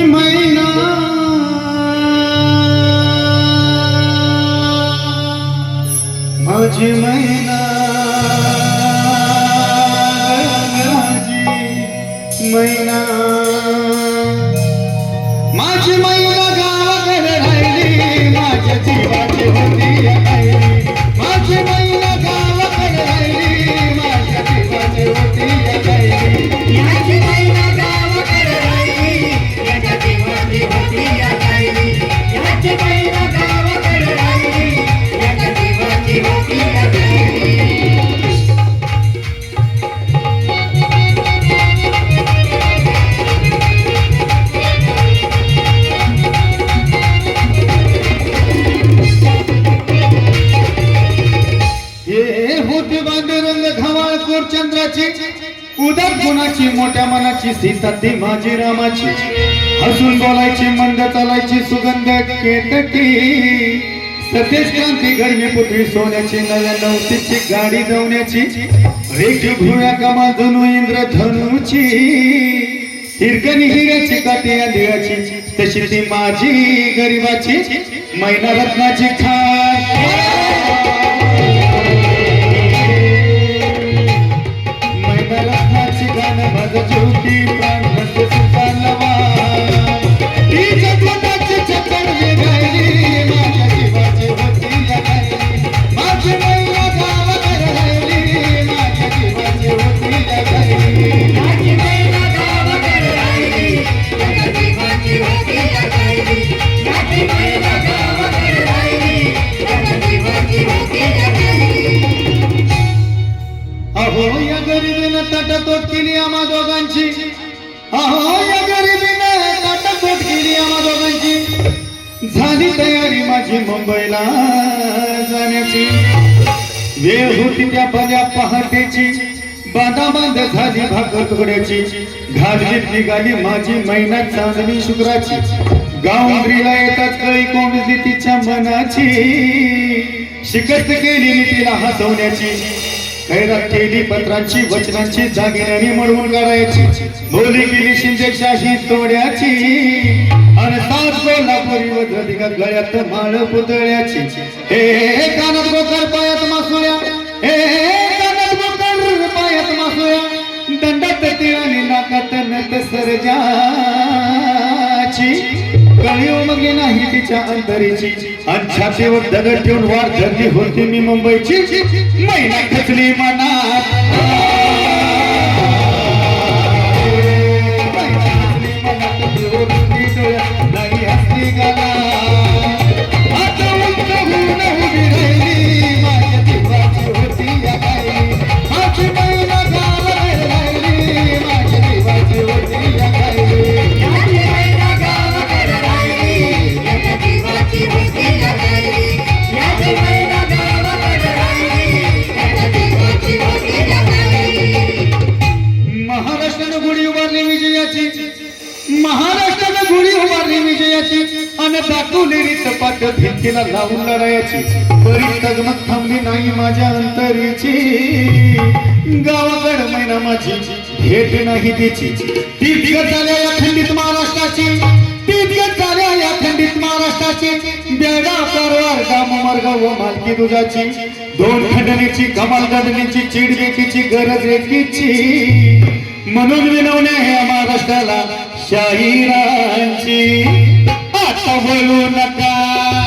मैना माझी मैना मैना माझी मैना गावाकडे राहिली माझ्या जीवाची होती राहिली माझी मैना गावाकडे राहिली माझ्या जीवाची होती राहिली माझी मैना गावाकडे राहिली माझ्या जीवाची होती राहिली माझी मैना गावाकडे राहिली माझ्या जीवाची होती राहिली चंद्राची उदार गुणाची मोठ्या मनाची सीता ती माझी रामाची हसून बोलायची मंद चालायची सुगंध केतकी सतेज क्रांती गरमी पुतळी सोन्याची नव्या नवतीची गाडी धावण्याची रेखी भुव्या कमाल धनु इंद्रधनुची हिरकणी हिऱ्याची काठी या दिव्याची तशी ती माझी गरिबाची मैना रत्नाची खान ज्योती प्राण सुतालवा ती जगताची चक्कर गायली माझ्या जीवाची होती गायली माझी मैना गावाकडे राहिली माझ्या जीवाची होती गायली माझी मैना गावाकडे राहिली माझ्या जीवाची होती राहिली माझी मैना गावाकडे राहिली माझ्या जीवाची होती राहिली अहो या गरिबीनं तटतोड केली आम्हा दोघांची अहो या गरिबीनं तटतोड केली आम्हा दोघांची झाली तयारी माझी मुंबईला जाण्याची वेळ होती त्या भल्या पहाटेची बांधाबांध झाली भाकर तुकड्याची घालवीत निघाली माझी मैना चांदणी शुक्राची गावंद्रीला येतात कळी कोंडली तिच्या मनाची शिकस्त केली तिला हसवण्याची खैरात केली पत्रांची वचनांची जागिराणी मळवून काढायची बोली केली शिंदेशाही तोड्याची आणि सात कोल्हापुरी वज्रधिकात गळ्यात माळ पुतळ्याची हे कानात गोकर पायात मासोळ्या हे कानात गोकर पायात मासोळ्या दंडात तिळाने नाकात नत सरजाची कळीव मगे नाही तिच्या अंतरीची आणि छातीवर दगड ठेवून वाट धरली होती मी मुंबईची मैना खचली मनात नाही हसली गाला आता उंच होऊन उभी राहिली माझ्या जीवाची होती गायली माझी मैना गावाकडे राहिली माझ्या जीवाची होती गायली माझी मैना गावाकडे राहिली माझ्या जीवाची होती राहिली माझी मैना गावाकडे राहिली माझ्या जीवाची होती राहिली महाराष्ट्रानं गुढी उभारली विजयाची महाराष्ट्रानं गुढी उभारली विजयाची आणि दाखवली रीतपाट भिंतीला लावून लढायची बरी तगमग थांबली नाही माझ्या अंतरीची गावाकडे मैना माझी भेट नाही तिची ती दिगत झाल्या या खंडित महाराष्ट्राची ती दिगत झाल्या या खंडित महाराष्ट्राची बेडा कारवार गाममार्ग व मालकी दुधाची दोन खंडणीची कमाल गडणीची चिडवेकीची गरज रेकीची म्हणून विनवण्या ह्या महाराष्ट्राला शाहिरांची आता बोलू नका